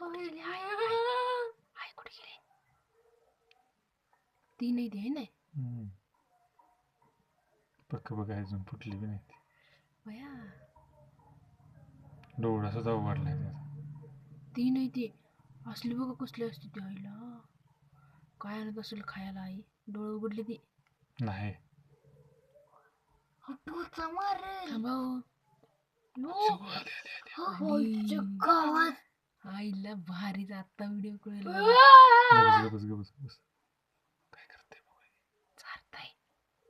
आई कुठे गेली? ती नाही ती आहे ना पक्क बघा अजून फुटली बी नाही ती. बया डोळा सुद्धा उघडलाय त्याचा. ती नाही ती असली बघा कसली असते ती. आईला काय आणत असेल खायला आई. डोळे उघडले ती नाही आईला भारीच आता व्हिडिओ कॉल काय करते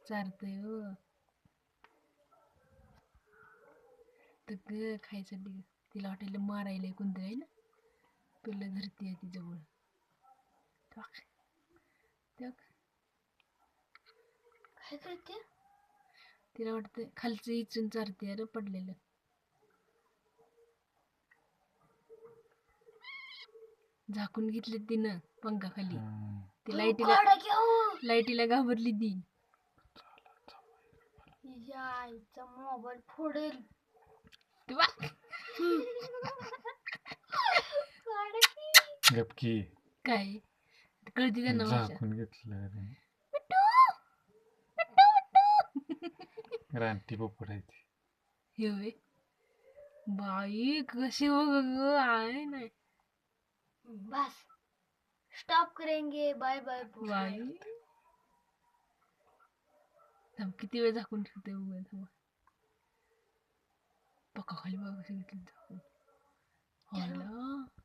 चारतय हो तर खायसाठी. तिला वाटायला मारायला कोणतरी आहे ना. पिल्लं धरती आहे ती जवळ. काय करते तिला वाटतं खालचं इचून चारते. अरे पडलेलं झाकून घेतले तिनं पंखाखाली. ती लाईटीला घाबरली ती. आईचा मोबाईल फोडेल. गपकी काय कळती त्यांना झाकून घेतलं रानटी पोपट आहे ती. हे होय बाई कशी हो ग आहे नाही. बस स्टॉप करेंगे. बाय बाय बाई. किती वेळ झाकून ठेवते उघड पक्का खाली बघा घेतलं झाकून.